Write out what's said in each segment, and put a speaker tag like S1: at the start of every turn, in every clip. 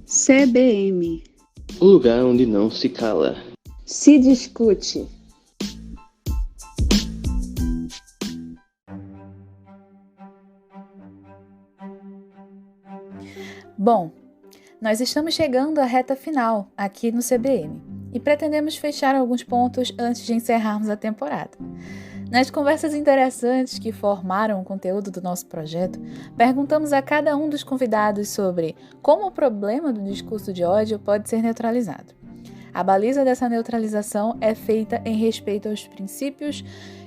S1: CBM.
S2: O lugar onde não se cala.
S1: Se discute.
S3: Bom, nós estamos chegando à reta final aqui no CBM e pretendemos fechar alguns pontos antes de encerrarmos a temporada. Nas conversas interessantes que formaram o conteúdo do nosso projeto, perguntamos a cada um dos convidados sobre como o problema do discurso de ódio pode ser neutralizado. A baliza dessa neutralização é feita em respeito aos princípios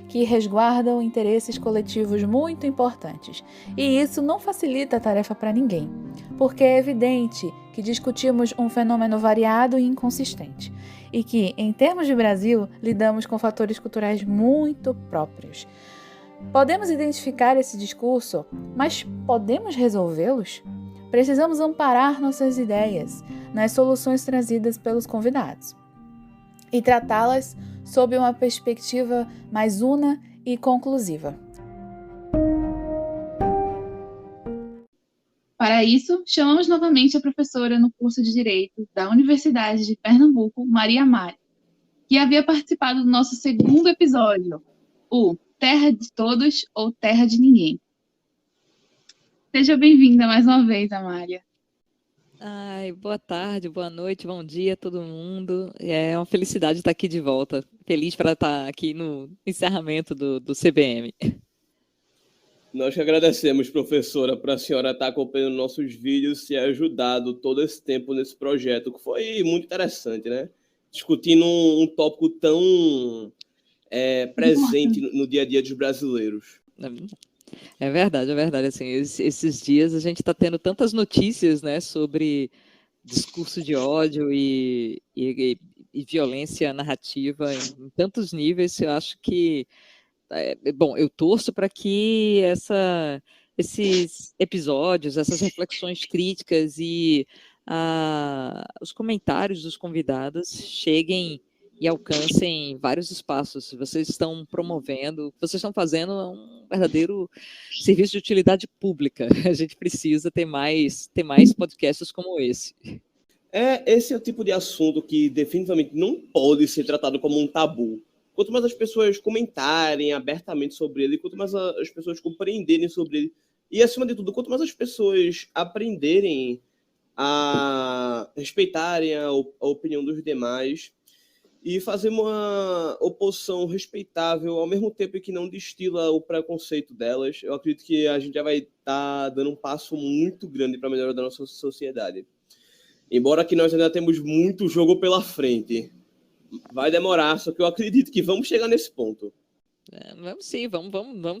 S3: que resguardam interesses coletivos muito importantes. E isso não facilita a tarefa para ninguém, porque é evidente que discutimos um fenômeno variado e inconsistente, e que, em termos de Brasil, lidamos com fatores culturais muito próprios. Podemos identificar esse discurso, mas podemos resolvê-los? Precisamos amparar nossas ideias nas soluções trazidas pelos convidados e tratá-las sob uma perspectiva mais una e conclusiva.
S4: Para isso, chamamos novamente a professora no curso de Direito da Universidade de Pernambuco, Maria Amália, que havia participado do nosso segundo episódio, o Terra de Todos ou Terra de Ninguém. Seja bem-vinda mais uma vez, Amália.
S5: Ai, boa tarde, boa noite, bom dia a todo mundo. É uma felicidade estar aqui de volta. Feliz para estar aqui no encerramento do CBM.
S2: Nós que agradecemos, professora, por a senhora estar acompanhando nossos vídeos e ajudado todo esse tempo nesse projeto, que foi muito interessante, né? Discutindo um tópico tão presente no dia a dia dos brasileiros.
S5: É verdade. Assim, esses dias a gente está tendo tantas notícias, né, sobre discurso de ódio e violência narrativa em tantos níveis. Eu acho que, bom, eu torço para que esses episódios, essas reflexões críticas e os comentários dos convidados cheguem e alcancem vários espaços. Vocês estão promovendo, vocês estão fazendo um verdadeiro serviço de utilidade pública. A gente precisa ter mais podcasts como esse.
S2: Esse é o tipo de assunto que definitivamente não pode ser tratado como um tabu. Quanto mais as pessoas comentarem abertamente sobre ele, quanto mais as pessoas compreenderem sobre ele, e, acima de tudo, quanto mais as pessoas aprenderem a respeitarem a opinião dos demais e fazer uma oposição respeitável, ao mesmo tempo que não destila o preconceito delas, eu acredito que a gente já vai estar dando um passo muito grande para a melhora da nossa sociedade. Embora que nós ainda temos muito jogo pela frente. Vai demorar, só que eu acredito que vamos chegar nesse ponto.
S5: Vamos sim, vamos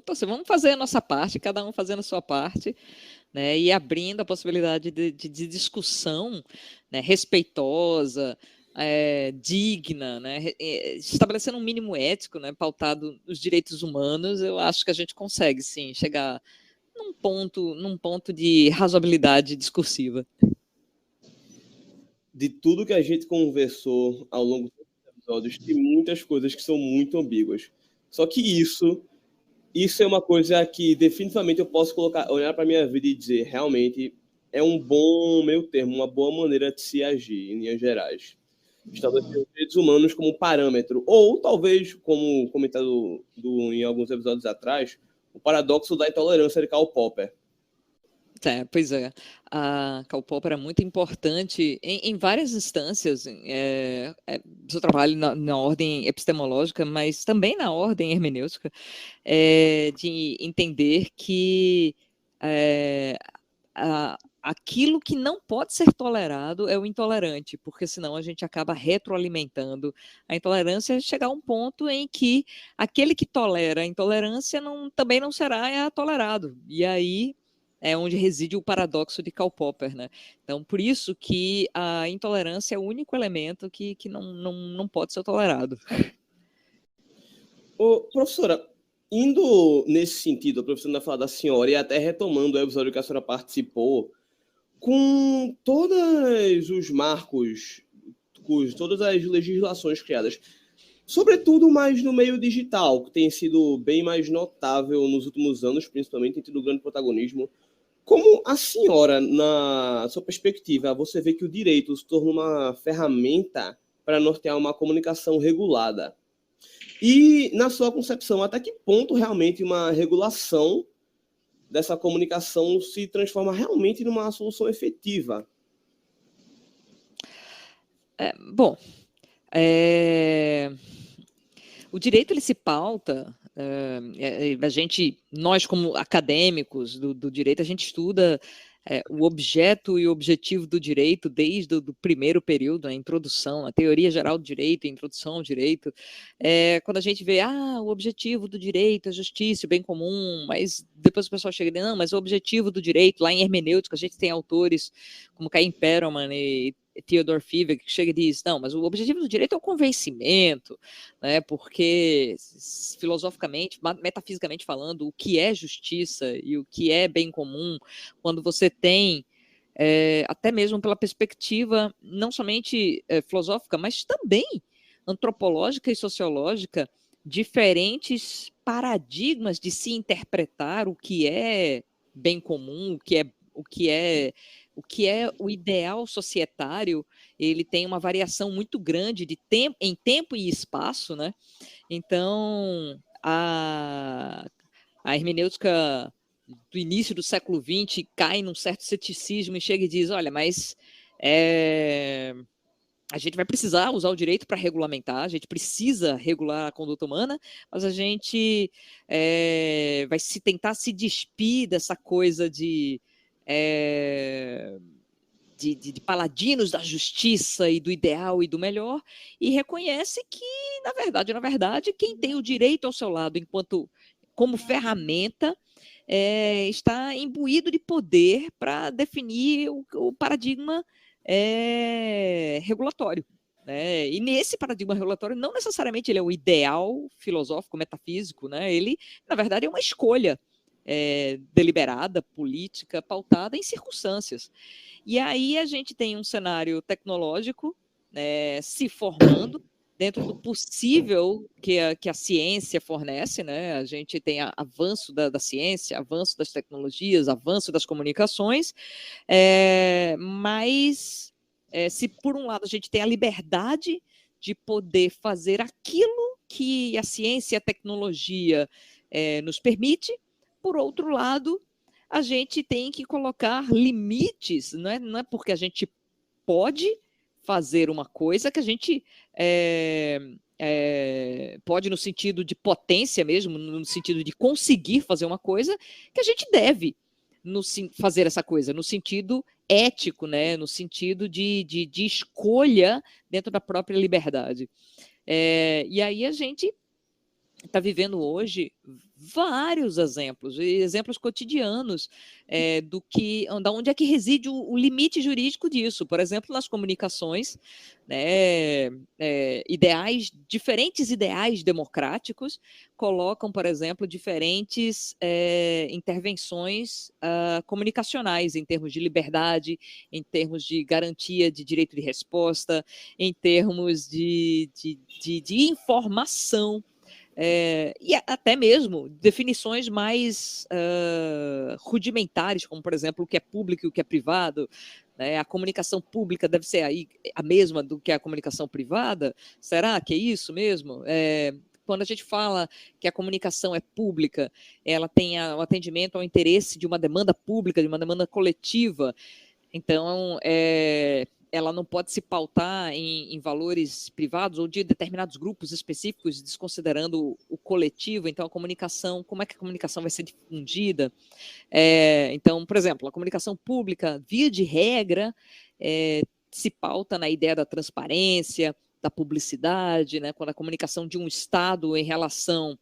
S5: torcer, vamos fazer a nossa parte, cada um fazendo a sua parte, né, e abrindo a possibilidade de discussão, né, respeitosa, digna, né, estabelecendo um mínimo ético, né, pautado nos direitos humanos. Eu acho que a gente consegue, sim, chegar num ponto de razoabilidade discursiva.
S2: De tudo que a gente conversou ao longo dos episódios, tem muitas coisas que são muito ambíguas. Só que isso é uma coisa que definitivamente eu posso olhar para a minha vida e dizer, realmente é um bom meio termo, uma boa maneira de se agir, em linhas gerais. Estabelecer os direitos humanos como parâmetro, ou talvez, como comentado em alguns episódios atrás, o paradoxo da intolerância de Karl Popper.
S5: Pois é. A Karl Popper é muito importante em várias instâncias, seu trabalho na ordem epistemológica, mas também na ordem hermenêutica, de entender que aquilo que não pode ser tolerado é o intolerante, porque senão a gente acaba retroalimentando a intolerância, chegar a um ponto em que aquele que tolera a intolerância também não será tolerado. E aí é onde reside o paradoxo de Karl Popper, né? Então, por isso que a intolerância é o único elemento que não pode ser tolerado.
S2: Professora, indo nesse sentido, a professora ainda fala da senhora, e até retomando o episódio que a senhora participou, com todos os marcos, com todas as legislações criadas, sobretudo mais no meio digital, que tem sido bem mais notável nos últimos anos, principalmente, tem tido grande protagonismo. Como a senhora, na sua perspectiva, você vê que o direito se torna uma ferramenta para nortear uma comunicação regulada? E, na sua concepção, até que ponto realmente uma regulação dessa comunicação se transforma realmente numa solução efetiva?
S5: Bom, o direito ele se pauta, nós como acadêmicos do direito, a gente estuda o objeto e o objetivo do direito desde o primeiro período, a introdução, a teoria geral do direito, a introdução ao direito. Quando a gente vê, o objetivo do direito é justiça, o bem comum, mas depois o pessoal chega e diz, não, mas o objetivo do direito, lá em hermenêutica, a gente tem autores como Caim Perelman e Theodor Fiver, que chega e diz, não, mas o objetivo do direito é o convencimento, né, porque filosoficamente, metafisicamente falando, o que é justiça e o que é bem comum, quando você tem, até mesmo pela perspectiva, não somente filosófica, mas também antropológica e sociológica, diferentes paradigmas de se interpretar o que é bem comum, o que é o ideal societário, ele tem uma variação muito grande em tempo e espaço, né? Então, a hermenêutica do início do século XX cai num certo ceticismo e chega e diz, olha, mas a gente vai precisar usar o direito para regulamentar, a gente precisa regular a conduta humana, mas a gente vai tentar se despir dessa coisa de paladinos da justiça e do ideal e do melhor, e reconhece que, na verdade, quem tem o direito ao seu lado como ferramenta está imbuído de poder para definir o paradigma regulatório. Né? E nesse paradigma regulatório, não necessariamente ele é o ideal filosófico, metafísico, né? Ele, na verdade, é uma escolha deliberada, política, pautada em circunstâncias. E aí a gente tem um cenário tecnológico se formando dentro do possível que a ciência fornece, né? A gente tem avanço da ciência, avanço das tecnologias, avanço das comunicações, mas se por um lado a gente tem a liberdade de poder fazer aquilo que a ciência e a tecnologia nos permite, por outro lado, a gente tem que colocar limites, não é porque a gente pode fazer uma coisa que a gente pode no sentido de potência mesmo, no sentido de conseguir fazer uma coisa, que a gente deve fazer essa coisa, no sentido ético, né? No sentido de escolha dentro da própria liberdade. E aí a gente está vivendo hoje vários exemplos cotidianos da onde é que reside o limite jurídico disso. Por exemplo, nas comunicações, né, diferentes ideais democráticos colocam, por exemplo, diferentes intervenções comunicacionais em termos de liberdade, em termos de garantia de direito de resposta, em termos de informação. E até mesmo definições mais rudimentares, como, por exemplo, o que é público e o que é privado. Né? A comunicação pública deve ser a mesma do que a comunicação privada? Será que é isso mesmo? Quando a gente fala que a comunicação é pública, ela tem o atendimento ao interesse de uma demanda pública, de uma demanda coletiva. Então, ela não pode se pautar em valores privados ou de determinados grupos específicos, desconsiderando o coletivo. Então, como é que a comunicação vai ser difundida? Então, por exemplo, a comunicação pública, via de regra, se pauta na ideia da transparência, da publicidade, né? Quando a comunicação de um Estado em relação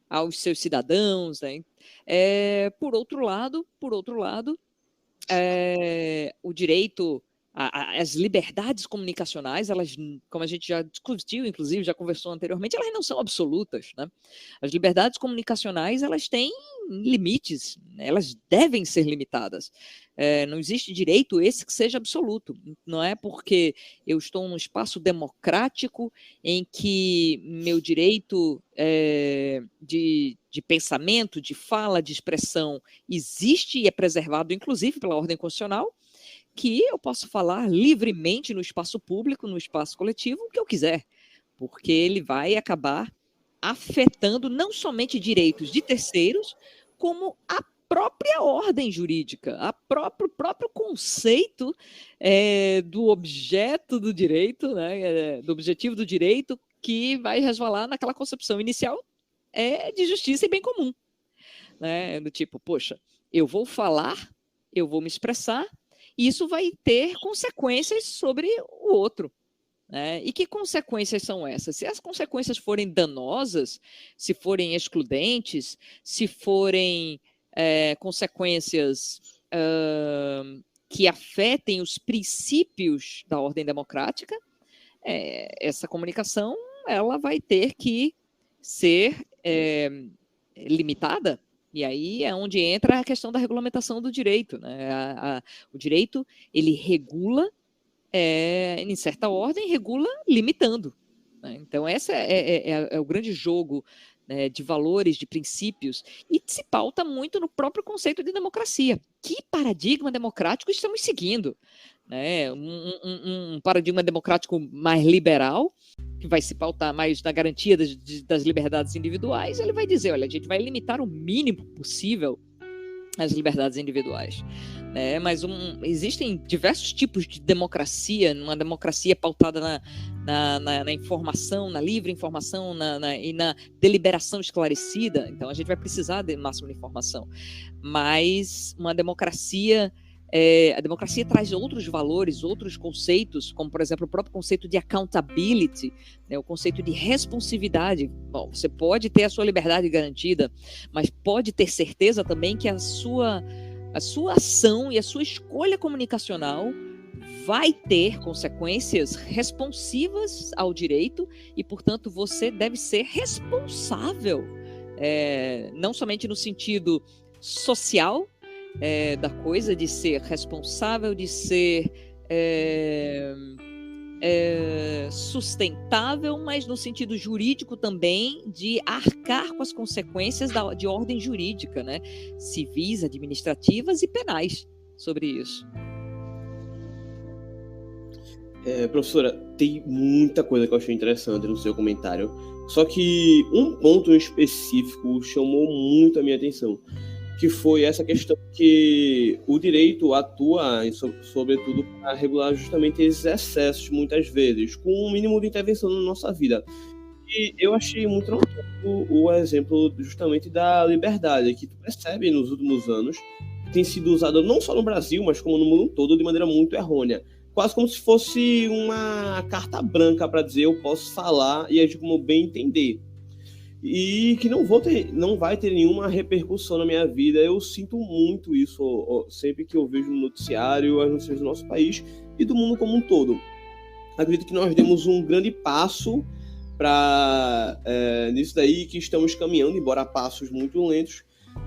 S5: aos seus cidadãos. Né? Por outro lado, o direito, as liberdades comunicacionais, elas, como a gente já discutiu, inclusive já conversou anteriormente, elas não são absolutas. Né? As liberdades comunicacionais, elas têm limites, elas devem ser limitadas. Não existe direito esse que seja absoluto. Não é porque eu estou num espaço democrático em que meu direito de pensamento, de fala, de expressão existe e é preservado, inclusive pela ordem constitucional, que eu posso falar livremente no espaço público, no espaço coletivo, o que eu quiser, porque ele vai acabar afetando não somente direitos de terceiros, como a própria ordem jurídica, o próprio conceito do objeto do direito, né, do objetivo do direito, que vai resvalar naquela concepção inicial de justiça e bem comum. Né, do tipo, poxa, eu vou falar, eu vou me expressar, e isso vai ter consequências sobre o outro. E que consequências são essas? Se as consequências forem danosas, se forem excludentes, se forem consequências que afetem os princípios da ordem democrática, essa comunicação ela vai ter que ser limitada. E aí é onde entra a questão da regulamentação do direito. Né? O direito ele regula em certa ordem, regula limitando. Né? Então, esse é o grande jogo, né, de valores, de princípios, e se pauta muito no próprio conceito de democracia. Que paradigma democrático estamos seguindo? Né? Um paradigma democrático mais liberal, que vai se pautar mais na garantia das liberdades individuais, ele vai dizer, olha, a gente vai limitar o mínimo possível as liberdades individuais. Mas existem diversos tipos de democracia, uma democracia pautada na informação, na livre informação e na deliberação esclarecida. Então, a gente vai precisar de máxima informação. Mas uma democracia... a democracia traz outros valores, outros conceitos, como, por exemplo, o próprio conceito de accountability, o conceito de responsividade. Bom, você pode ter a sua liberdade garantida, mas pode ter certeza também que a sua ação e a sua escolha comunicacional vai ter consequências responsivas ao direito e, portanto, você deve ser responsável, não somente no sentido social da coisa, de ser responsável, de ser sustentável, mas no sentido jurídico também, de arcar com as consequências de ordem jurídica, né? Civis, administrativas e penais sobre isso.
S2: Professora, tem muita coisa que eu achei interessante no seu comentário, só que um ponto em específico chamou muito a minha atenção, que foi essa questão que o direito atua, sobretudo, para regular justamente esses excessos, muitas vezes, com um mínimo de intervenção na nossa vida. E eu achei muito notório o exemplo justamente da liberdade, que tu percebe nos últimos anos, que tem sido usada não só no Brasil, mas como no mundo todo, de maneira muito errônea. Quase como se fosse uma carta branca para dizer eu posso falar e agir como bem entender. E que não vai ter nenhuma repercussão na minha vida. Eu sinto muito isso sempre que eu vejo no noticiário as notícias do nosso país e do mundo como um todo. Acredito que nós demos um grande passo para nisso daí, que estamos caminhando, embora a passos muito lentos,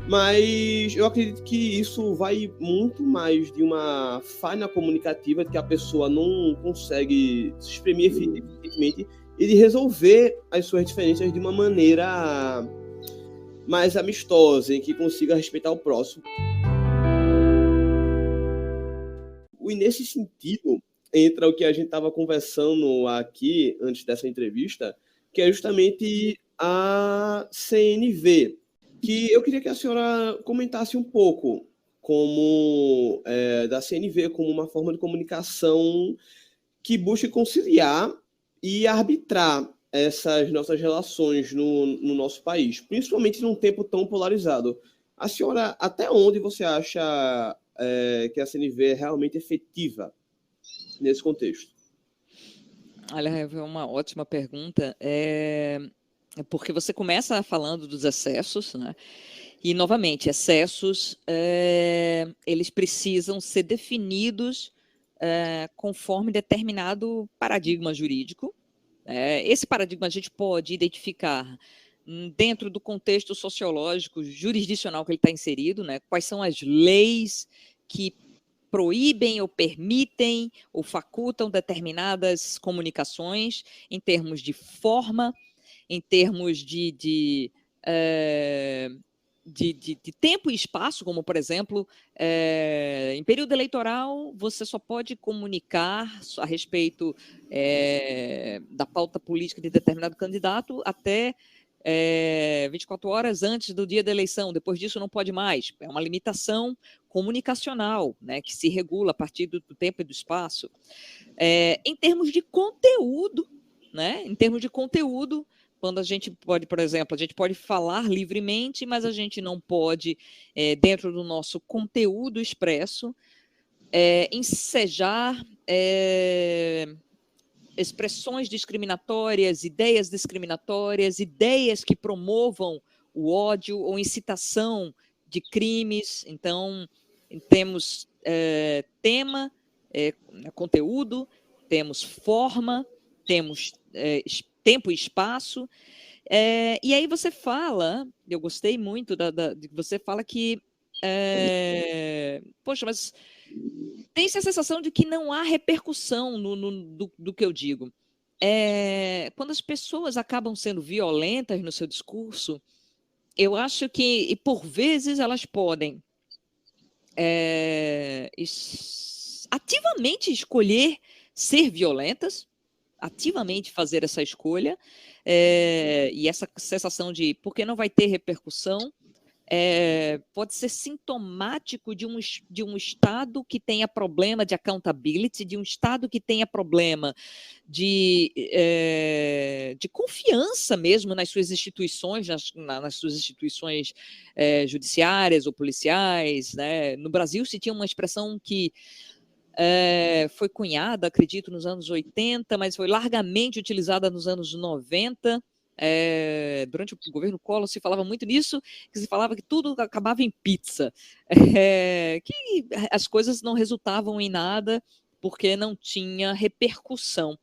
S2: mas eu acredito que isso vai muito mais de uma falha comunicativa, que a pessoa não consegue se exprimir eficientemente e de resolver as suas diferenças de uma maneira mais amistosa, em que consiga respeitar o próximo. E nesse sentido, entra o que a gente estava conversando aqui, antes dessa entrevista, que é justamente a CNV, que eu queria que a senhora comentasse um pouco como da CNV como uma forma de comunicação que busque conciliar e arbitrar essas nossas relações no nosso país, principalmente num tempo tão polarizado. A senhora, até onde você acha que a CNV é realmente efetiva nesse contexto?
S5: Olha, é uma ótima pergunta, porque você começa falando dos excessos, né? E, novamente, excessos, eles precisam ser definidos conforme determinado paradigma jurídico. Esse paradigma a gente pode identificar dentro do contexto sociológico, jurisdicional que ele está inserido, né? Quais são as leis que proíbem ou permitem ou facultam determinadas comunicações em termos de forma, em termos de tempo e espaço, como, por exemplo, em período eleitoral, você só pode comunicar a respeito da pauta política de determinado candidato até 24 horas antes do dia da eleição. Depois disso, não pode mais. É uma limitação comunicacional, né, que se regula a partir do tempo e do espaço. Em termos de conteúdo, né, quando a gente pode, por exemplo, a gente pode falar livremente, mas a gente não pode, dentro do nosso conteúdo expresso, ensejar expressões discriminatórias, ideias que promovam o ódio ou incitação de crimes. Então, temos tema, conteúdo, temos forma, temos tempo e espaço. E aí você fala, eu gostei muito você fala que poxa, mas tem-se a sensação de que não há repercussão do que eu digo. Quando as pessoas acabam sendo violentas no seu discurso, eu acho que, e por vezes, elas podem ativamente escolher ser violentas, ativamente fazer essa escolha, e essa sensação de por que não vai ter repercussão, pode ser sintomático de um Estado que tenha problema de accountability, de um Estado que tenha problema de confiança mesmo nas suas instituições, nas suas instituições judiciárias ou policiais, né? No Brasil se tinha uma expressão que foi cunhada, acredito, nos anos 80, mas foi largamente utilizada nos anos 90, durante o governo Collor se falava muito nisso, que se falava que tudo acabava em pizza, que as coisas não resultavam em nada porque não tinha repercussão.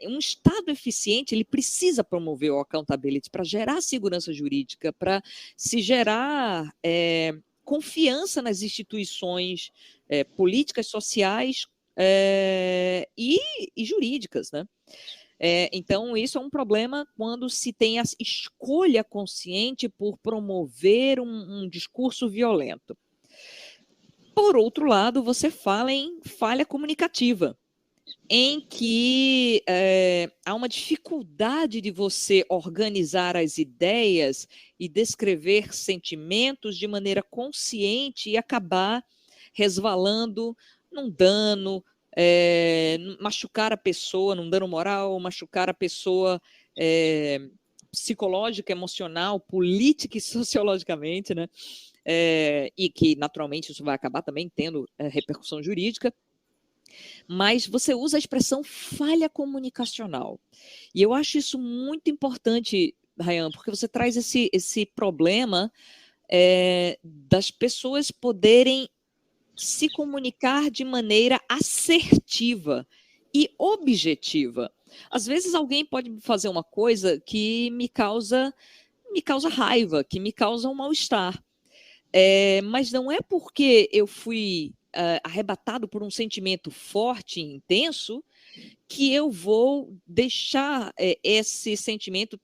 S5: Um Estado eficiente, ele precisa promover o accountability para gerar segurança jurídica, para se gerar confiança nas instituições políticas, sociais e jurídicas, né? Então, isso é um problema quando se tem a escolha consciente por promover um discurso violento. Por outro lado, você fala em falha comunicativa, em que há uma dificuldade de você organizar as ideias e descrever sentimentos de maneira consciente e acabar resvalando num dano, machucar a pessoa, num dano moral, machucar a pessoa psicológica, emocional, política e sociologicamente, né? E que, naturalmente, isso vai acabar também tendo repercussão jurídica. Mas você usa a expressão falha comunicacional. E eu acho isso muito importante, Rayan, porque você traz esse problema das pessoas poderem se comunicar de maneira assertiva e objetiva. Às vezes alguém pode fazer uma coisa que me causa raiva, que me causa um mal-estar. Mas não é porque eu fui arrebatado por um sentimento forte e intenso que eu vou deixar esse sentimento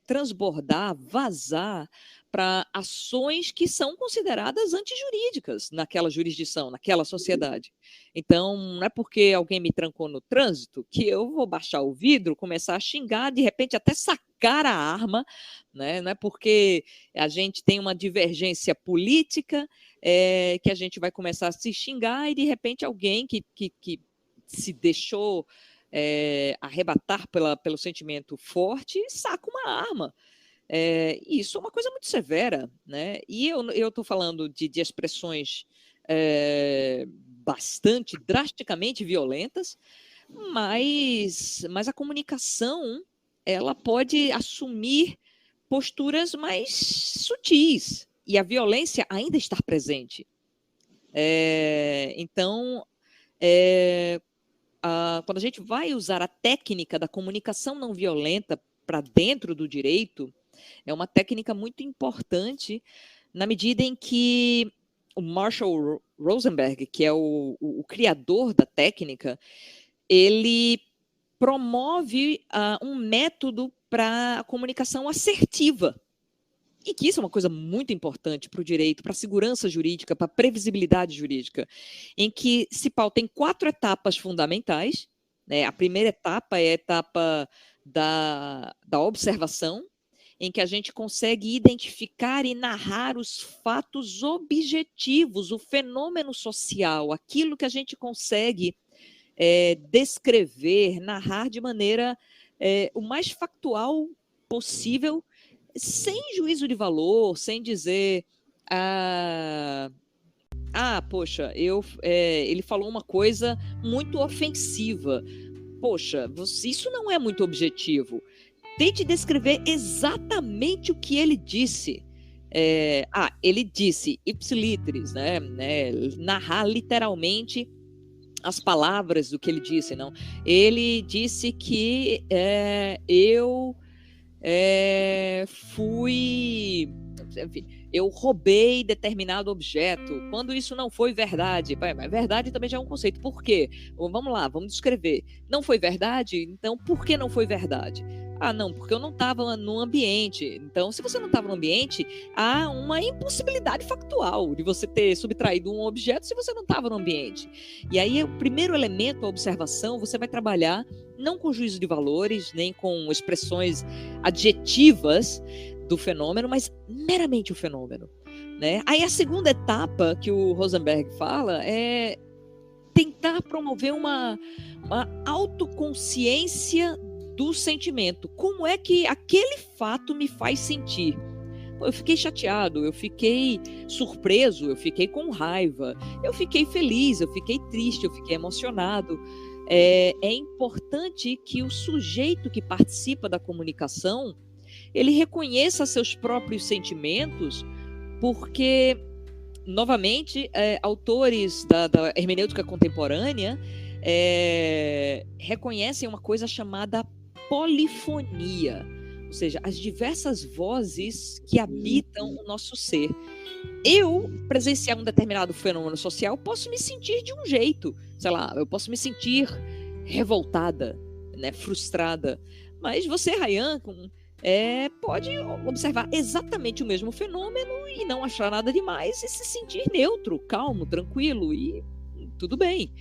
S5: transbordar, vazar para ações que são consideradas antijurídicas naquela jurisdição, naquela sociedade. Então, não é porque alguém me trancou no trânsito que eu vou baixar o vidro, começar a xingar, de repente até sacar a arma, né? Não é porque a gente tem uma divergência política que a gente vai começar a se xingar e, de repente, alguém que se deixou arrebatar pelo sentimento forte saca uma arma. Isso é uma coisa muito severa, né? E eu estou falando de expressões bastante drasticamente violentas, mas a comunicação ela pode assumir posturas mais sutis e a violência ainda está presente. Então, quando a gente vai usar a técnica da comunicação não violenta para dentro do direito é uma técnica muito importante na medida em que o Marshall Rosenberg, que é o criador da técnica, ele promove um método para a comunicação assertiva. E que isso é uma coisa muito importante para o direito, para a segurança jurídica, para a previsibilidade jurídica, em que se pauta em 4 etapas fundamentais, né? A primeira etapa é a etapa da observação, em que a gente consegue identificar e narrar os fatos objetivos, o fenômeno social, aquilo que a gente consegue descrever, narrar de maneira o mais factual possível, sem juízo de valor, sem dizer, poxa, ele falou uma coisa muito ofensiva. Poxa, isso não é muito objetivo. Tente descrever exatamente o que ele disse. Ele disse ipsiliteris, né? Narrar literalmente as palavras do que ele disse, não. Ele disse que eu roubei determinado objeto, quando isso não foi verdade. Mas verdade também já é um conceito. Por quê? Vamos lá, vamos descrever. Não foi verdade? Então, por que não foi verdade? Não, porque eu não estava no ambiente. Então, se você não estava no ambiente, há uma impossibilidade factual de você ter subtraído um objeto se você não estava no ambiente. E aí, o primeiro elemento, a observação, você vai trabalhar não com juízo de valores, nem com expressões adjetivas do fenômeno, mas meramente o fenômeno, né? Aí a segunda etapa que o Rosenberg fala é tentar promover uma autoconsciência do sentimento. Como é que aquele fato me faz sentir? Eu fiquei chateado, eu fiquei surpreso, eu fiquei com raiva, eu fiquei feliz, eu fiquei triste, eu fiquei emocionado. É importante que o sujeito que participa da comunicação, ele reconheça seus próprios sentimentos, porque, novamente, autores da hermenêutica contemporânea reconhecem uma coisa chamada polifonia, ou seja, as diversas vozes que habitam o nosso ser. Eu, presenciar um determinado fenômeno social, posso me sentir de um jeito, sei lá, eu posso me sentir revoltada, né, frustrada, mas você, Rayan, pode observar exatamente o mesmo fenômeno e não achar nada demais e se sentir neutro, calmo, tranquilo e tudo bem.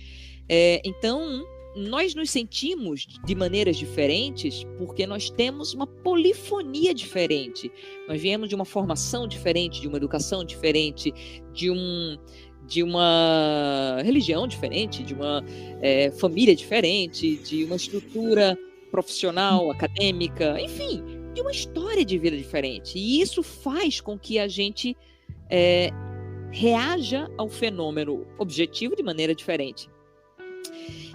S5: Então, nós nos sentimos de maneiras diferentes porque nós temos uma polifonia diferente. Nós viemos de uma formação diferente, de uma educação diferente, de uma religião diferente, de uma família diferente, de uma estrutura profissional, acadêmica, enfim, de uma história de vida diferente. E isso faz com que a gente reaja ao fenômeno objetivo de maneira diferente.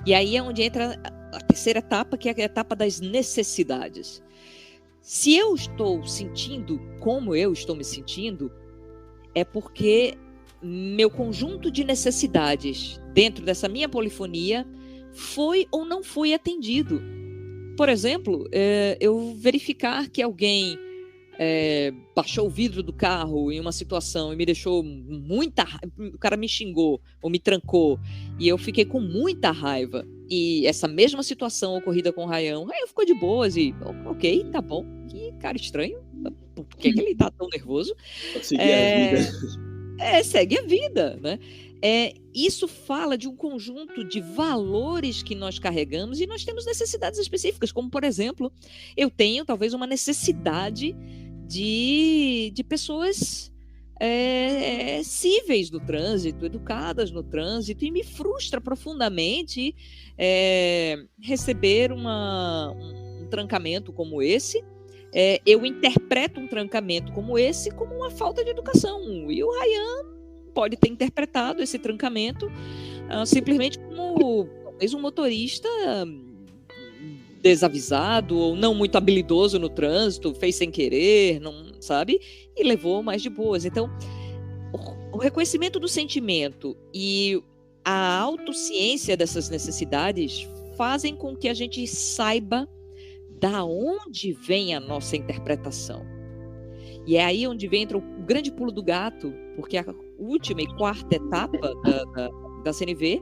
S5: E aí é onde entra a terceira etapa, que é a etapa das necessidades. Se eu estou sentindo como eu estou me sentindo, é porque meu conjunto de necessidades dentro dessa minha polifonia foi ou não foi atendido. Por exemplo, eu verificar que alguém baixou o vidro do carro em uma situação e me deixou o cara me xingou ou me trancou e eu fiquei com muita raiva, e essa mesma situação ocorrida com o Rayan, aí ficou de boas e ok, tá bom, que cara estranho, por que ele tá tão nervoso?
S2: Seguir a vida.
S5: Segue a vida, né? Isso fala de um conjunto de valores que nós carregamos e nós temos necessidades específicas, como, por exemplo, eu tenho talvez uma necessidade de pessoas cíveis no trânsito, educadas no trânsito, e me frustra profundamente receber um trancamento como esse. Eu interpreto um trancamento como esse como uma falta de educação, e o Rayan pode ter interpretado esse trancamento simplesmente como talvez um motorista desavisado ou não muito habilidoso no trânsito, fez sem querer, não sabe, e levou mais de boas. Então, o reconhecimento do sentimento e a autociência dessas necessidades fazem com que a gente saiba da onde vem a nossa interpretação. E é aí onde entra o grande pulo do gato, porque a última e quarta etapa da CNV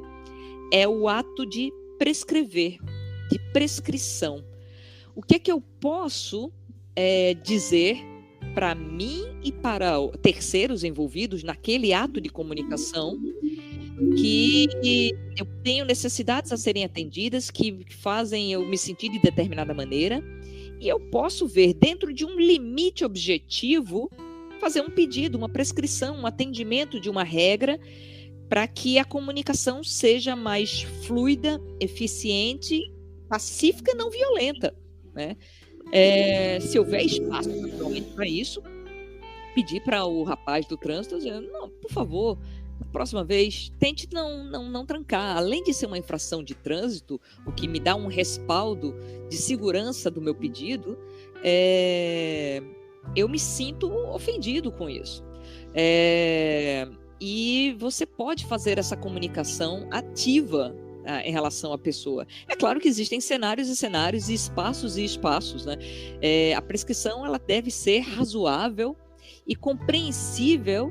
S5: é o ato de prescrever, de prescrição. O que é que eu posso dizer para mim e para terceiros envolvidos naquele ato de comunicação que eu tenho necessidades a serem atendidas, que fazem eu me sentir de determinada maneira, e eu posso ver, dentro de um limite objetivo, fazer um pedido, uma prescrição, um atendimento de uma regra, para que a comunicação seja mais fluida, eficiente, pacífica e não violenta, né? Se houver espaço para isso, pedir para o rapaz do trânsito, dizendo, não, por favor, na próxima vez, tente não trancar. Além de ser uma infração de trânsito, o que me dá um respaldo de segurança do meu pedido, eu me sinto ofendido com isso. E você pode fazer essa comunicação ativa em relação à pessoa. É claro que existem cenários e cenários, e espaços, né? A prescrição ela deve ser razoável e compreensível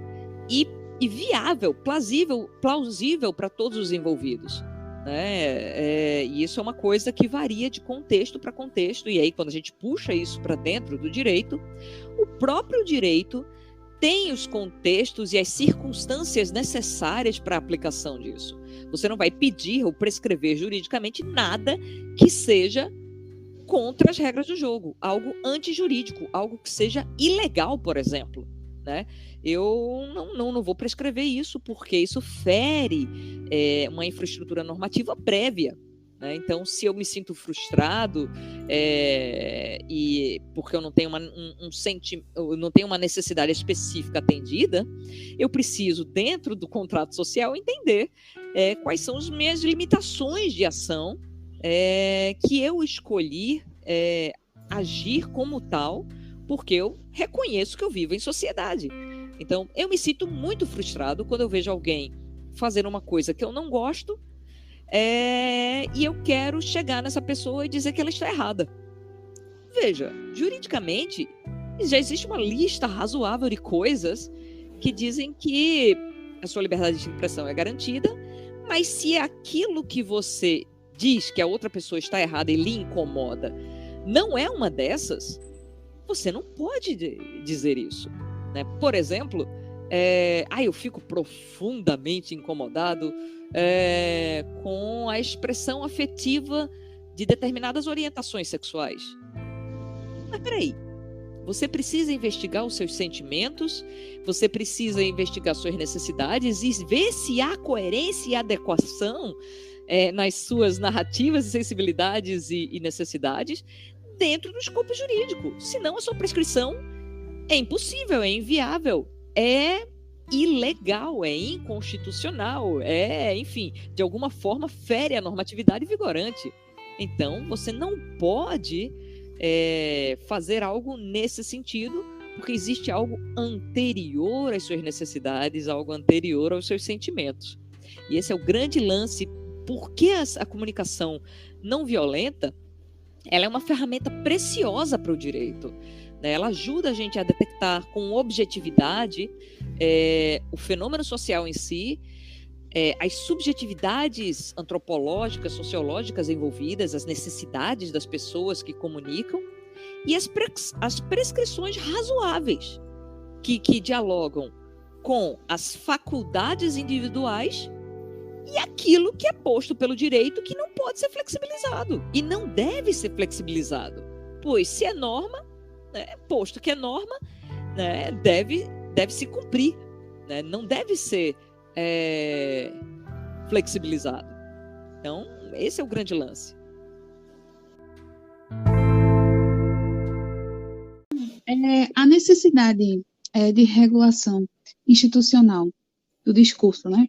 S5: e viável, plausível para todos os envolvidos, né? E isso é uma coisa que varia de contexto para contexto, e aí quando a gente puxa isso para dentro do direito, o próprio direito tem os contextos e as circunstâncias necessárias para a aplicação disso. Você não vai pedir ou prescrever juridicamente nada que seja contra as regras do jogo, algo antijurídico, algo que seja ilegal, por exemplo, né? Eu não vou prescrever isso, porque isso fere uma infraestrutura normativa prévia, né? Então, se eu me sinto frustrado e porque eu não tenho eu não tenho uma necessidade específica atendida, eu preciso, dentro do contrato social, entender quais são as minhas limitações de ação, que eu escolhi agir como tal, porque eu reconheço que eu vivo em sociedade. Então, eu me sinto muito frustrado quando eu vejo alguém fazer uma coisa que eu não gosto, e eu quero chegar nessa pessoa e dizer que ela está errada. Veja, juridicamente, já existe uma lista razoável de coisas que dizem que a sua liberdade de expressão é garantida, mas se aquilo que você diz que a outra pessoa está errada e lhe incomoda não é uma dessas, você não pode dizer isso, né? Por exemplo, eu fico profundamente incomodado com a expressão afetiva de determinadas orientações sexuais. Mas peraí, você precisa investigar os seus sentimentos, você precisa investigar suas necessidades e ver se há coerência e adequação nas suas narrativas e sensibilidades e necessidades dentro do escopo jurídico. Senão a sua prescrição é impossível, é inviável, é ilegal, é inconstitucional, enfim, de alguma forma fere a normatividade vigorante. Então, você não pode fazer algo nesse sentido, porque existe algo anterior às suas necessidades, algo anterior aos seus sentimentos. E esse é o grande lance. Por que a comunicação não violenta ela é uma ferramenta preciosa para o direito, né? Ela ajuda a gente a detectar com objetividade o fenômeno social em si, as subjetividades antropológicas, sociológicas envolvidas, as necessidades das pessoas que comunicam e as prescrições razoáveis que dialogam com as faculdades individuais e aquilo que é posto pelo direito que não pode ser flexibilizado e não deve ser flexibilizado, pois se é norma, né, posto que é norma, né, deve se cumprir, né, não deve ser flexibilizado. Então, esse é o grande lance.
S4: A necessidade de regulação institucional do discurso, né?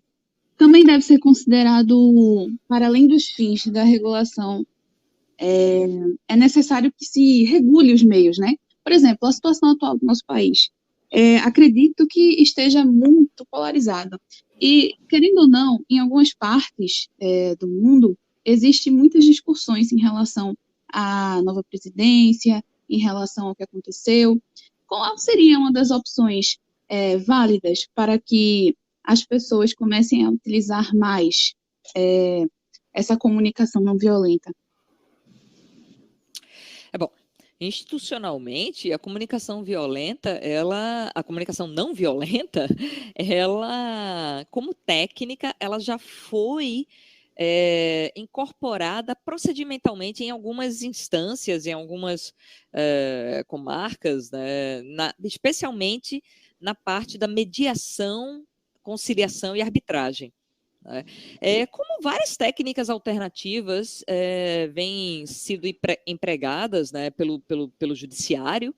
S4: Também deve ser considerado, para além dos fins da regulação, é necessário que se regule os meios, né? Por exemplo, a situação atual do nosso país, acredito que esteja muito polarizada. E, querendo ou não, em algumas partes do mundo, existem muitas discussões em relação à nova presidência, em relação ao que aconteceu? Qual seria uma das opções válidas para que as pessoas comecem a utilizar mais essa comunicação não violenta?
S5: Bom, institucionalmente, a comunicação não violenta, ela, como técnica, ela já foi incorporada procedimentalmente em algumas instâncias, em algumas comarcas, né, especialmente na parte da mediação, conciliação e arbitragem. Como várias técnicas alternativas vêm sido empregadas, né, pelo judiciário,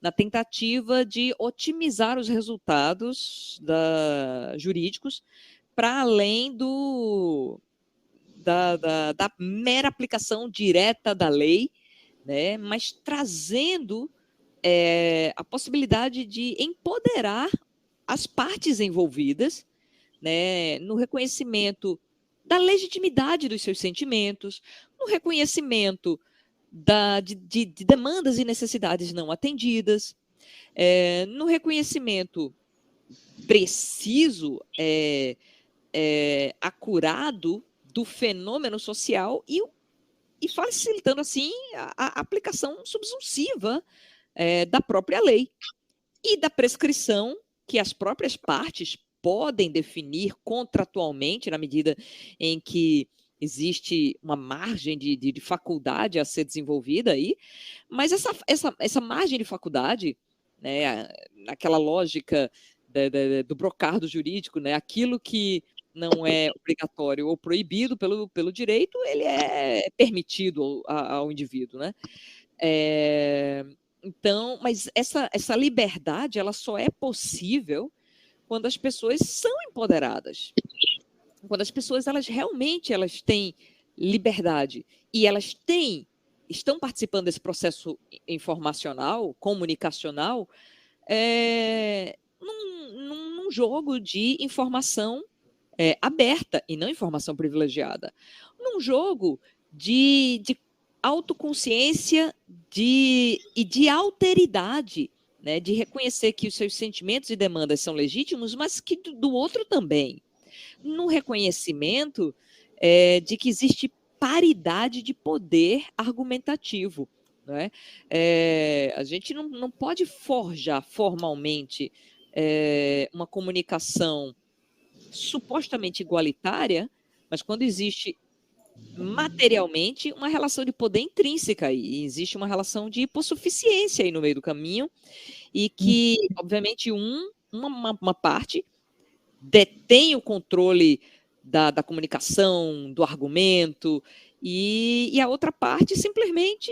S5: na tentativa de otimizar os resultados jurídicos para além da mera aplicação direta da lei, né, mas trazendo a possibilidade de empoderar as partes envolvidas, né, no reconhecimento da legitimidade dos seus sentimentos, no reconhecimento de demandas e necessidades não atendidas, no reconhecimento preciso, acurado do fenômeno social e facilitando, assim, a aplicação subsuntiva da própria lei e da prescrição que as próprias partes podem definir contratualmente, na medida em que existe uma margem de faculdade a ser desenvolvida aí, mas essa margem de faculdade, né, naquela lógica do brocardo jurídico, né, aquilo que não é obrigatório ou proibido pelo direito, ele é permitido ao indivíduo, né? Então, mas essa liberdade, ela só é possível quando as pessoas são empoderadas, quando as pessoas elas têm liberdade e elas estão participando desse processo informacional, comunicacional, num jogo de informação aberta e não informação privilegiada, num jogo de autoconsciência e de alteridade, né, de reconhecer que os seus sentimentos e demandas são legítimos, mas que do outro também. No reconhecimento de que existe paridade de poder argumentativo. Né? A gente não pode forjar formalmente uma comunicação supostamente igualitária, mas quando existe materialmente uma relação de poder intrínseca e existe uma relação de hipossuficiência aí no meio do caminho e que, obviamente, uma parte detém o controle da comunicação, do argumento e a outra parte simplesmente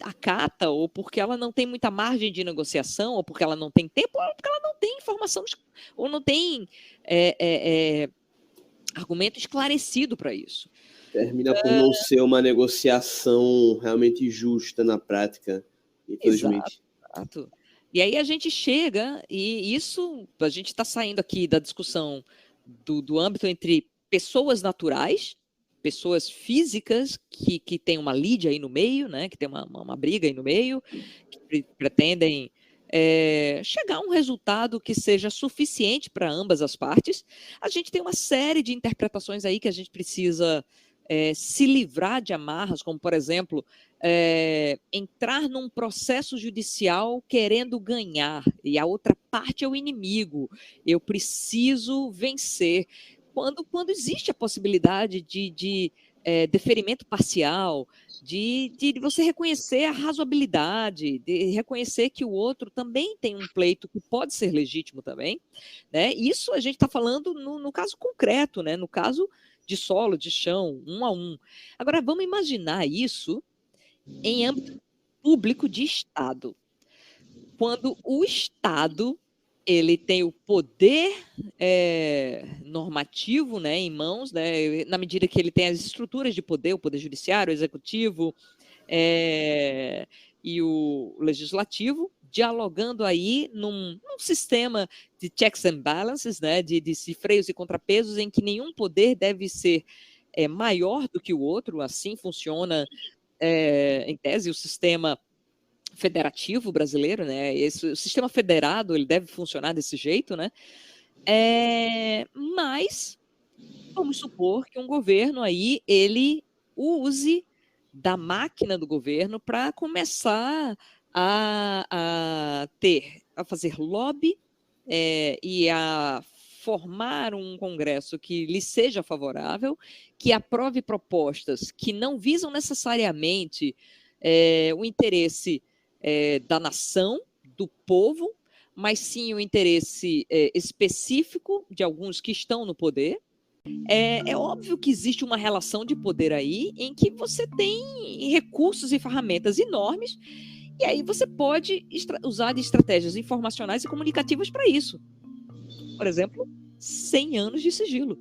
S5: acata, ou porque ela não tem muita margem de negociação, ou porque ela não tem tempo, ou porque ela não tem informação, ou não tem argumento esclarecido para isso.
S2: Termina por não ser uma negociação realmente justa na prática, infelizmente.
S5: Exato. E aí a gente chega, e isso, a gente está saindo aqui da discussão do âmbito entre pessoas naturais, pessoas físicas que tem uma lide aí no meio, né, que tem uma briga aí no meio, que pretendem chegar a um resultado que seja suficiente para ambas as partes. A gente tem uma série de interpretações aí que a gente precisa se livrar de amarras, como, por exemplo, entrar num processo judicial querendo ganhar, e a outra parte é o inimigo. Eu preciso vencer. Quando existe a possibilidade de deferimento parcial, de você reconhecer a razoabilidade, de reconhecer que o outro também tem um pleito que pode ser legítimo também, né? Isso a gente está falando no caso concreto, né? No caso de solo, de chão, 1 a 1. Agora, vamos imaginar isso em âmbito público de Estado. Quando o Estado ele tem o poder normativo, né, em mãos, né, na medida que ele tem as estruturas de poder, o poder judiciário, o executivo e o legislativo, dialogando aí num sistema de checks and balances, né, de freios e contrapesos, em que nenhum poder deve ser maior do que o outro. Assim funciona em tese, o sistema federativo brasileiro, né? O sistema federado, ele deve funcionar desse jeito, né? Mas vamos supor que um governo aí, ele use da máquina do governo para começar a fazer lobby e a formar um Congresso que lhe seja favorável, que aprove propostas que não visam necessariamente o interesse da nação, do povo, mas sim o interesse específico de alguns que estão no poder. É óbvio que existe uma relação de poder aí em que você tem recursos e ferramentas enormes, e aí você pode usar de estratégias informacionais e comunicativas para isso. Por exemplo, 100 anos de sigilo.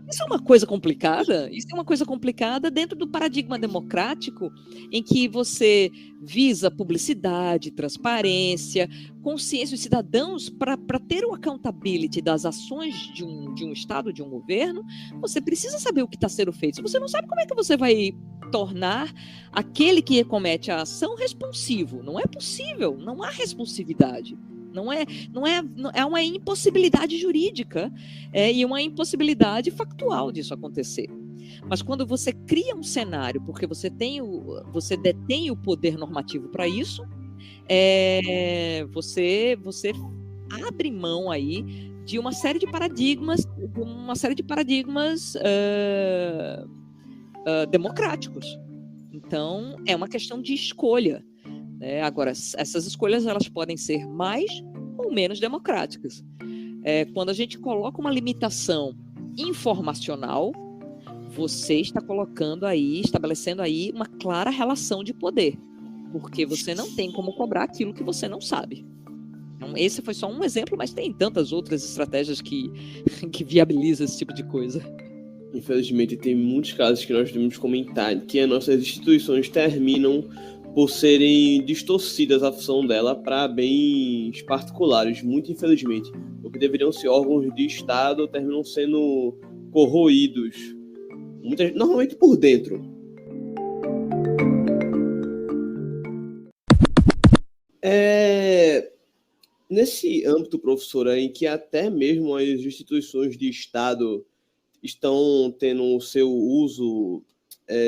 S5: Isso é uma coisa complicada? Isso é uma coisa complicada dentro do paradigma democrático em que você visa publicidade, transparência, consciência dos cidadãos para ter o accountability das ações de um Estado, de um governo. Você precisa saber o que está sendo feito. Se você não sabe, como é que você vai tornar aquele que comete a ação responsivo? Não é possível, não há responsividade. É uma impossibilidade jurídica e uma impossibilidade factual disso acontecer. Mas quando você cria um cenário, porque você detém o poder normativo para isso, você abre mão aí de uma série de paradigmas, democráticos. Então, é uma questão de escolha. Agora, essas escolhas elas podem ser mais ou menos democráticas. Quando a gente coloca uma limitação informacional, você está estabelecendo aí uma clara relação de poder, porque você não tem como cobrar aquilo que você não sabe. Então, esse foi só um exemplo, mas tem tantas outras estratégias que viabilizam esse tipo de coisa.
S2: Infelizmente, tem muitos casos que nós devemos comentar que as nossas instituições terminam por serem distorcidas a função dela para bens particulares, muito infelizmente. O que deveriam ser órgãos de Estado terminam sendo corroídos, normalmente por dentro. Nesse âmbito, professora, em que até mesmo as instituições de Estado estão tendo o seu uso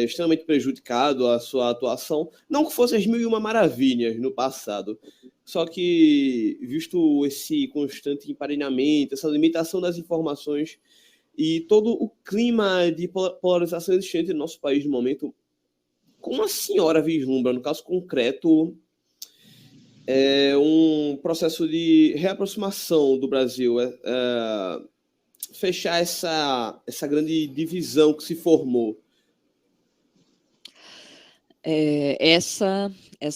S2: extremamente prejudicado, a sua atuação, não que fosse as 1001 maravilhas no passado, só que, visto esse constante emparenhamento, essa limitação das informações e todo o clima de polarização existente no nosso país no momento, como a senhora vislumbra, no caso concreto, um processo de reaproximação do Brasil, fechar essa grande divisão que se formou?
S5: Essa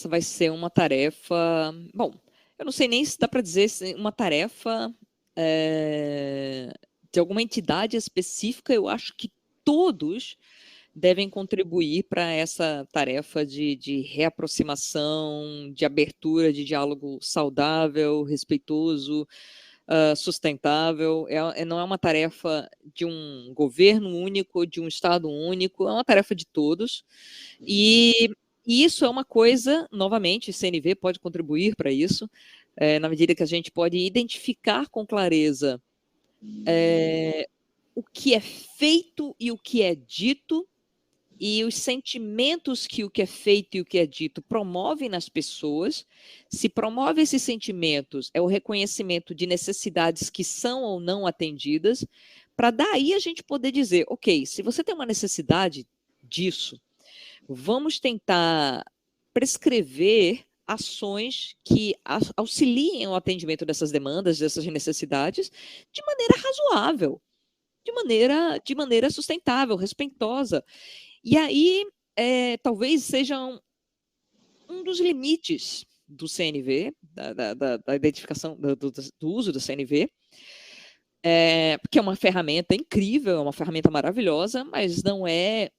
S5: vai ser uma tarefa... Bom, eu não sei nem se dá para dizer uma tarefa de alguma entidade específica. Eu acho que todos devem contribuir para essa tarefa de reaproximação, de abertura, de diálogo saudável, respeitoso, sustentável. Não é uma tarefa de um governo único, de um Estado único, é uma tarefa de todos. E isso é uma coisa, novamente, o CNV pode contribuir para isso, na medida que a gente pode identificar com clareza o que é feito e o que é dito, e os sentimentos que o que é feito e o que é dito promovem nas pessoas. Se promove esses sentimentos, é o reconhecimento de necessidades que são ou não atendidas, para daí a gente poder dizer, ok, se você tem uma necessidade disso, vamos tentar prescrever ações que auxiliem o atendimento dessas demandas, dessas necessidades, de maneira razoável, de maneira sustentável, respeitosa. E aí, talvez seja um dos limites do CNV, da identificação, do uso do CNV, porque é uma ferramenta incrível, é uma ferramenta maravilhosa, mas não é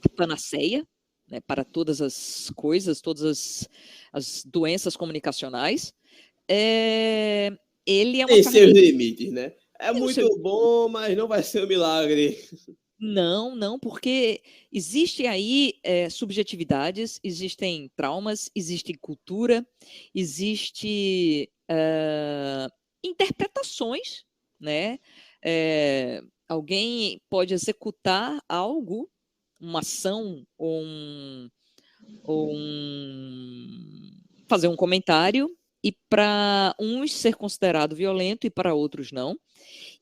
S5: a panaceia, né, para todas as coisas, todas as doenças comunicacionais. Ele é uma
S2: Tem seus
S5: ferramenta...
S2: limites, né? É muito bom, mas não vai ser um milagre.
S5: Não, porque existe aí subjetividades, existem traumas, existe cultura, existe interpretações, né? Alguém pode executar algo, uma ação fazer um comentário e para uns ser considerado violento e para outros não.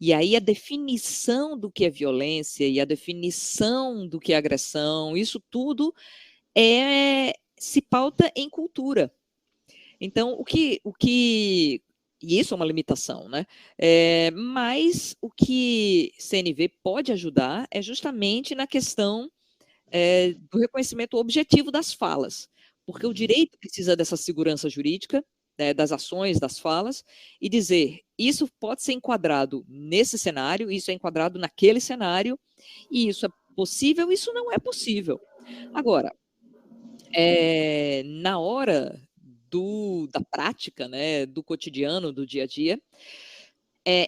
S5: E aí a definição do que é violência e a definição do que é agressão, isso tudo se pauta em cultura. Então, e isso é uma limitação, né? Mas o que CNV pode ajudar é justamente na questão do reconhecimento objetivo das falas, porque o direito precisa dessa segurança jurídica, das ações, das falas, e dizer, isso pode ser enquadrado nesse cenário, isso é enquadrado naquele cenário, e isso é possível, isso não é possível. Agora, na hora da prática, né, do cotidiano, do dia a dia,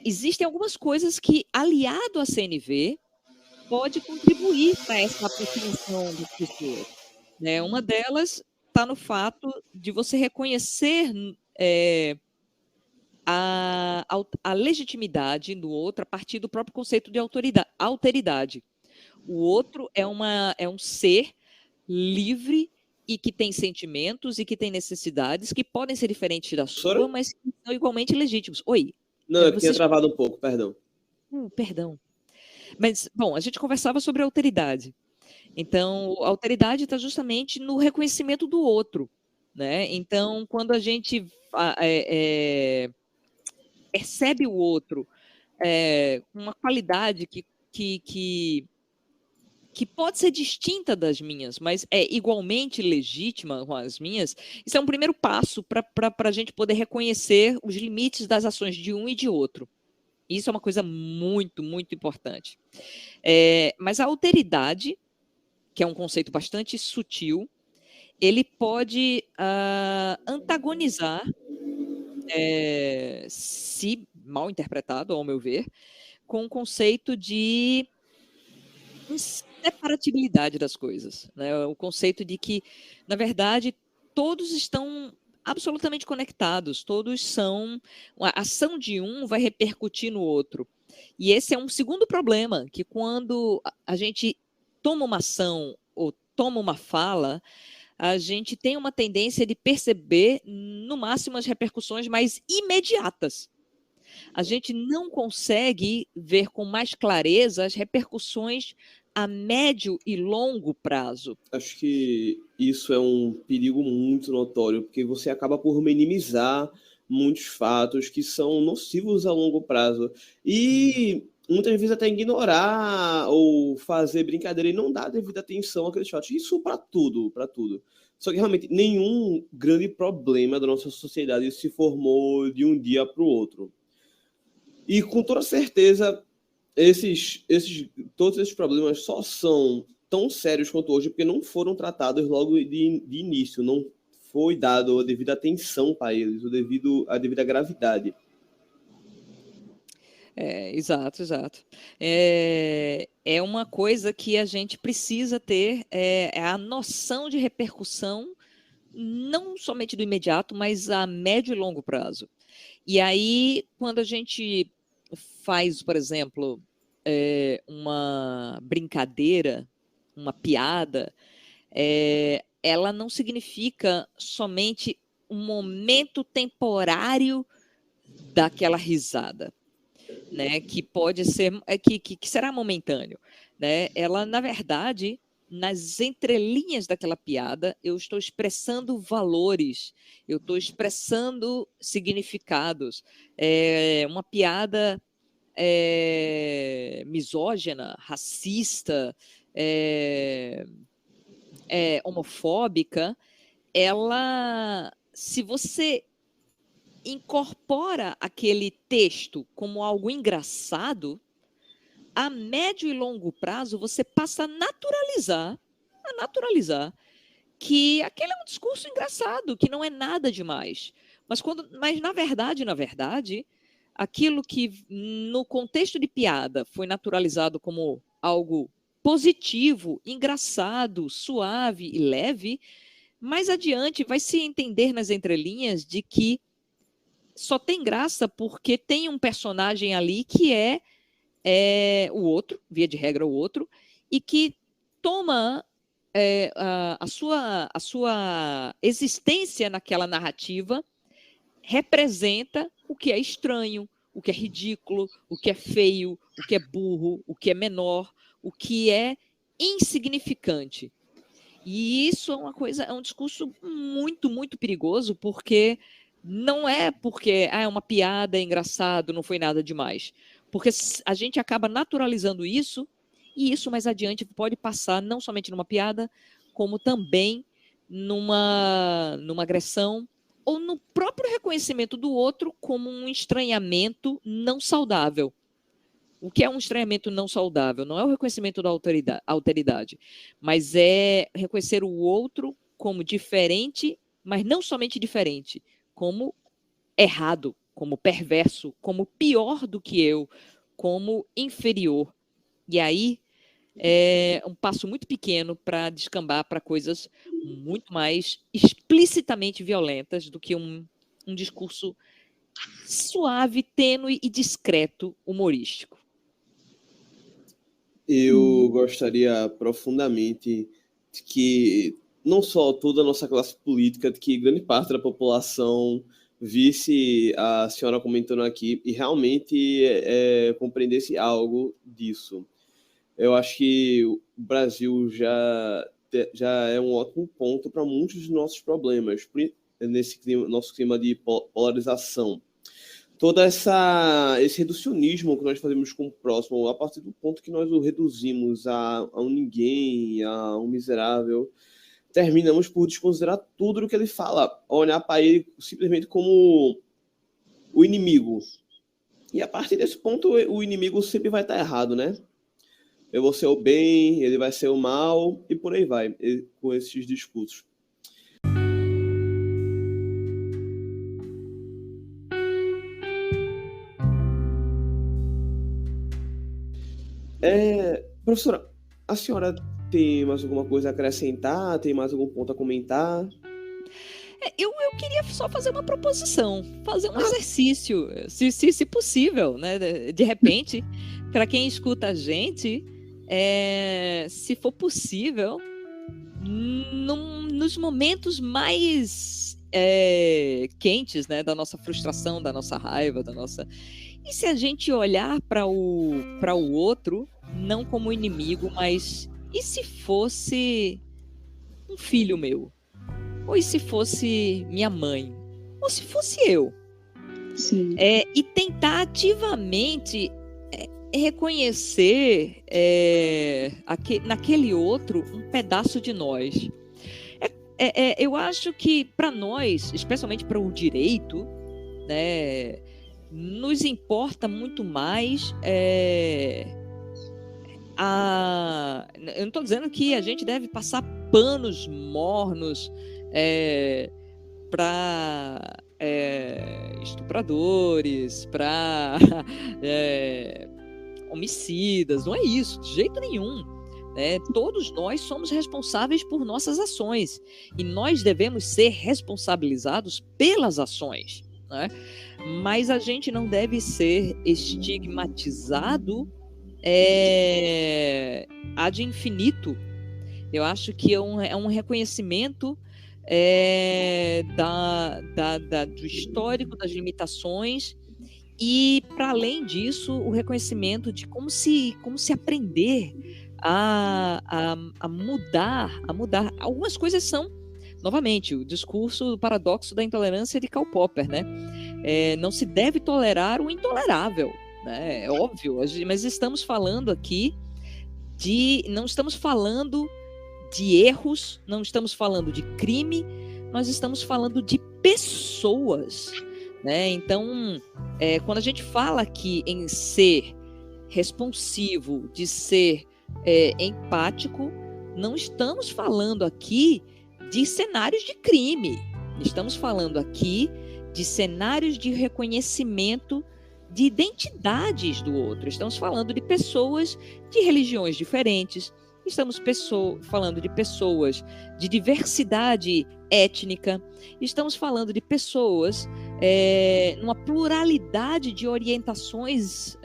S5: existem algumas coisas que, aliado à CNV, pode contribuir para essa aproximação das pessoas. Né? Uma delas está no fato de você reconhecer a legitimidade do outro a partir do próprio conceito de alteridade. O outro é um ser livre e que tem sentimentos e que tem necessidades que podem ser diferentes da sua, mas que são igualmente legítimos. Oi.
S2: Não, eu tinha travado um pouco, perdão.
S5: Perdão. Mas, bom, a gente conversava sobre alteridade. Então, a alteridade está justamente no reconhecimento do outro, né? Então, quando a gente percebe o outro com uma qualidade que pode ser distinta das minhas, mas é igualmente legítima com as minhas, isso é um primeiro passo para a gente poder reconhecer os limites das ações de um e de outro. Isso é uma coisa muito, muito importante. Mas a alteridade, que é um conceito bastante sutil, ele pode antagonizar, se mal interpretado, ao meu ver, com o conceito de inseparabilidade das coisas. Né? O conceito de que, na verdade, todos estão absolutamente conectados, todos são... A ação de um vai repercutir no outro. E esse é um segundo problema, que quando a gente toma uma ação ou toma uma fala, a gente tem uma tendência de perceber, no máximo, as repercussões mais imediatas. A gente não consegue ver com mais clareza as repercussões a médio e longo prazo.
S2: Acho que isso é um perigo muito notório, porque você acaba por minimizar muitos fatos que são nocivos a longo prazo. E muitas vezes até ignorar ou fazer brincadeira e não dar devida atenção àqueles fatos. Isso para tudo, para tudo. Só que realmente nenhum grande problema da nossa sociedade se formou de um dia para o outro. E com toda certeza, todos esses problemas só são tão sérios quanto hoje porque não foram tratados logo de início, não foi dado a devida atenção para eles, a devida gravidade.
S5: Exato. É uma coisa que a gente precisa ter, a noção de repercussão, não somente do imediato, mas a médio e longo prazo. E aí, quando a gente faz, por exemplo, uma brincadeira, uma piada, ela não significa somente um momento temporário daquela risada, né? Que pode ser, que será momentâneo, né? Ela, na verdade, nas entrelinhas daquela piada, eu estou expressando valores, eu estou expressando significados. Uma piada misógina, racista, homofóbica, ela, se você incorpora aquele texto como algo engraçado, a médio e longo prazo você passa a naturalizar que aquele é um discurso engraçado, que não é nada demais. Mas na verdade, aquilo que no contexto de piada foi naturalizado como algo positivo, engraçado, suave e leve, mais adiante vai se entender nas entrelinhas de que só tem graça porque tem um personagem ali que é o outro, via de regra o outro, e que toma a sua existência naquela narrativa, representa o que é estranho, o que é ridículo, o que é feio, o que é burro, o que é menor, o que é insignificante. E isso é um discurso muito, muito perigoso, porque não é porque é uma piada, é engraçado, não foi nada demais. Porque a gente acaba naturalizando isso, e isso mais adiante pode passar não somente numa piada, como também numa agressão, ou no próprio reconhecimento do outro como um estranhamento não saudável. O que é um estranhamento não saudável? Não é o reconhecimento da alteridade, mas é reconhecer o outro como diferente, mas não somente diferente, como errado, como perverso, como pior do que eu, como inferior. E aí é um passo muito pequeno para descambar para coisas muito mais explicitamente violentas do que um discurso suave, tênue e discreto, humorístico.
S2: Eu gostaria profundamente de que não só toda a nossa classe política, de que grande parte da população visse a senhora comentando aqui e realmente compreendesse algo disso. Eu acho que o Brasil já é um ótimo ponto para muitos dos nossos problemas, nesse nosso clima de polarização. Todo esse reducionismo que nós fazemos com o próximo, a partir do ponto que nós o reduzimos a um ninguém, a um miserável, terminamos por desconsiderar tudo o que ele fala, olhar para ele simplesmente como o inimigo. E a partir desse ponto, o inimigo sempre vai estar errado, né? Eu vou ser o bem, ele vai ser o mal, e por aí vai, com esses discursos. Professora, a senhora tem mais alguma coisa a acrescentar? Tem mais algum ponto a comentar?
S5: Eu queria só fazer uma proposição, fazer um exercício, se possível, né? De repente, para quem escuta a gente, se for possível, nos momentos mais quentes, né, da nossa frustração, da nossa raiva, E se a gente olhar para o outro, não como inimigo, mas e se fosse um filho meu? Ou e se fosse minha mãe? Ou se fosse eu?
S1: Sim.
S5: E tentar ativamente reconhecer naquele outro um pedaço de nós. Eu acho que para nós, especialmente para o direito, né, nos importa muito mais eu não estou dizendo que a gente deve passar panos mornos para estupradores, para homicidas, não é isso, de jeito nenhum. Todos nós somos responsáveis por nossas ações e nós devemos ser responsabilizados pelas ações, né? Mas a gente não deve ser estigmatizado ad infinito. Eu acho que é um reconhecimento do histórico, das limitações, e, para além disso, o reconhecimento de como se aprender a mudar. Algumas coisas são, novamente, o discurso do paradoxo da intolerância de Karl Popper, né? Não se deve tolerar o intolerável, né? É óbvio, mas estamos falando aqui não estamos falando de erros, não estamos falando de crime, nós estamos falando de pessoas, né? Então, quando a gente fala aqui em ser responsivo, de ser empático, não estamos falando aqui de cenários de crime, estamos falando aqui de cenários de reconhecimento de identidades do outro. Estamos falando de pessoas de religiões diferentes, estamos falando de pessoas de diversidade étnica, estamos falando de pessoas numa pluralidade de orientações,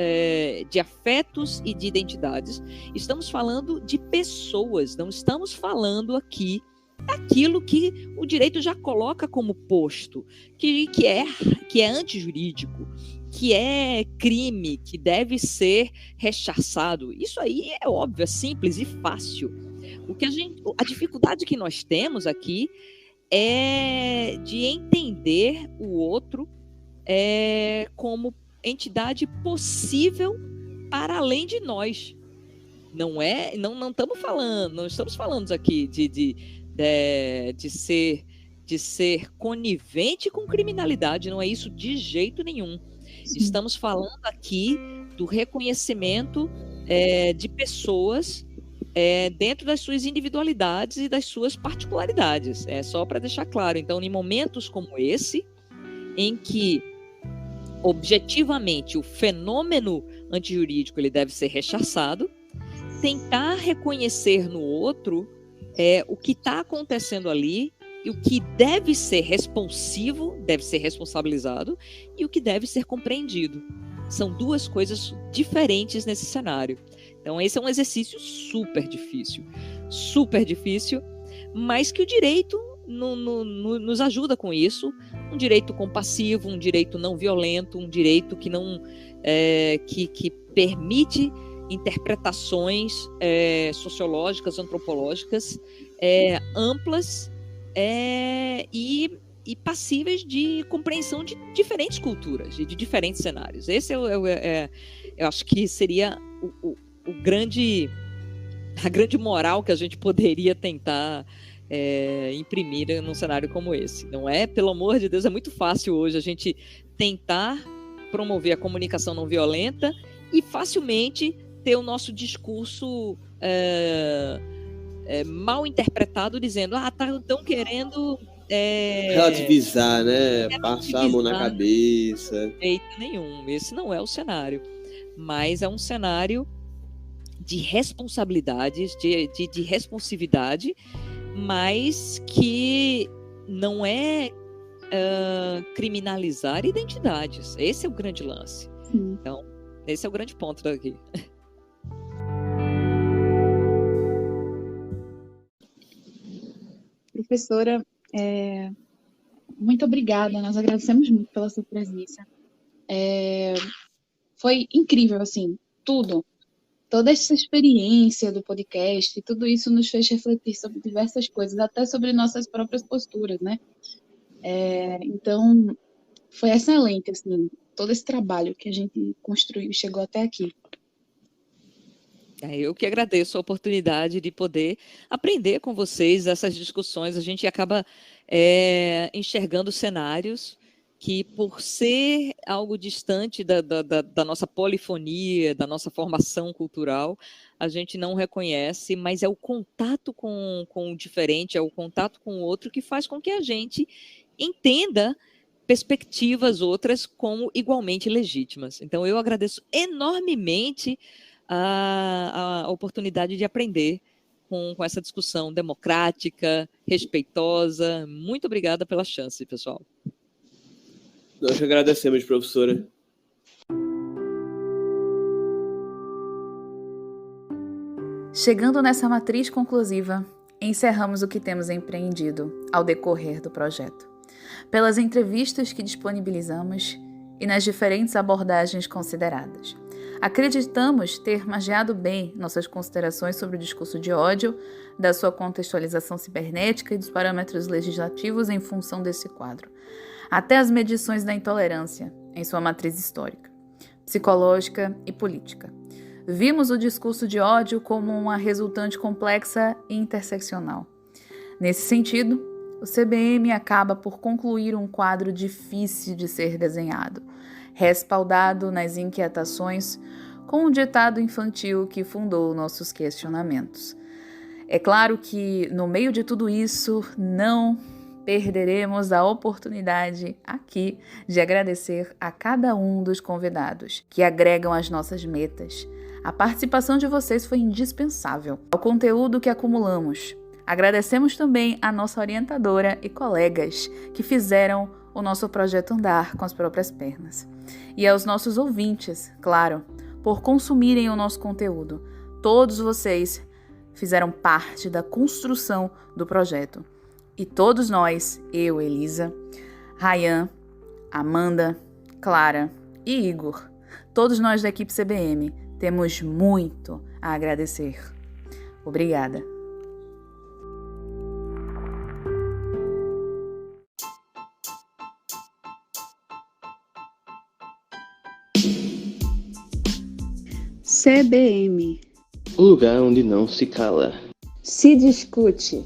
S5: de afetos e de identidades. Estamos falando de pessoas, não estamos falando aqui daquilo que o direito já coloca como posto, que é antijurídico, que é crime, que deve ser rechaçado. Isso aí é óbvio, é simples e fácil. A dificuldade que nós temos aqui é de entender o outro como entidade possível para além de nós. Não estamos falando aqui de ser conivente com criminalidade, não é isso de jeito nenhum. Estamos falando aqui do reconhecimento de pessoas dentro das suas individualidades e das suas particularidades. É só para deixar claro. Então, em momentos como esse, em que objetivamente o fenômeno antijurídico ele deve ser rechaçado, tentar reconhecer no outro o que está acontecendo ali, e o que deve ser responsivo, deve ser responsabilizado, e o que deve ser compreendido. São duas coisas diferentes nesse cenário. Então, esse é um exercício super difícil, mas que o direito nos ajuda com isso. Um direito compassivo, um direito não violento, um direito que não que permite interpretações sociológicas, antropológicas amplas e passíveis de compreensão de diferentes culturas e de diferentes cenários. Esse eu acho que seria a grande moral que a gente poderia tentar imprimir num cenário como esse. Não é, pelo amor de Deus, é muito fácil hoje a gente tentar promover a comunicação não violenta e facilmente ter o nosso discurso mal interpretado, dizendo, estão querendo
S2: relativizar, né? Passar a mão na cabeça.
S5: De jeito nenhum. Esse não é o cenário, mas é um cenário de responsabilidades, de responsividade, mas que não é criminalizar identidades. Esse é o grande lance. Sim. Então, esse é o grande ponto daqui.
S4: Professora, muito obrigada, nós agradecemos muito pela sua presença. Foi incrível, assim, toda essa experiência do podcast, tudo isso nos fez refletir sobre diversas coisas, até sobre nossas próprias posturas, né? Então, foi excelente, assim, todo esse trabalho que a gente construiu e chegou até aqui.
S5: Eu que agradeço a oportunidade de poder aprender com vocês essas discussões. A gente acaba enxergando cenários que, por ser algo distante da nossa polifonia, da nossa formação cultural, a gente não reconhece, mas é o contato com o diferente, é o contato com o outro que faz com que a gente entenda perspectivas outras como igualmente legítimas. Então, eu agradeço enormemente a oportunidade de aprender com essa discussão democrática, respeitosa. Muito obrigada pela chance, pessoal.
S2: Nós que agradecemos, professora.
S3: Chegando nessa matriz conclusiva, encerramos o que temos empreendido ao decorrer do projeto. Pelas entrevistas que disponibilizamos e nas diferentes abordagens consideradas. Acreditamos ter magiado bem nossas considerações sobre o discurso de ódio, da sua contextualização cibernética e dos parâmetros legislativos em função desse quadro, até as medições da intolerância em sua matriz histórica, psicológica e política. Vimos o discurso de ódio como uma resultante complexa e interseccional. Nesse sentido, o CBM acaba por concluir um quadro difícil de ser desenhado, respaldado nas inquietações com um ditado infantil que fundou nossos questionamentos. É claro que, no meio de tudo isso, não perderemos a oportunidade aqui de agradecer a cada um dos convidados que agregam as nossas metas. A participação de vocês foi indispensável ao conteúdo que acumulamos. Agradecemos também a nossa orientadora e colegas que fizeram o nosso projeto andar com as próprias pernas. E aos nossos ouvintes, claro, por consumirem o nosso conteúdo. Todos vocês fizeram parte da construção do projeto. E todos nós, eu, Elisa, Rayan, Amanda, Clara e Igor, todos nós da equipe CBM, temos muito a agradecer. Obrigada.
S1: CBM.
S2: O lugar onde não se cala.
S1: Se discute.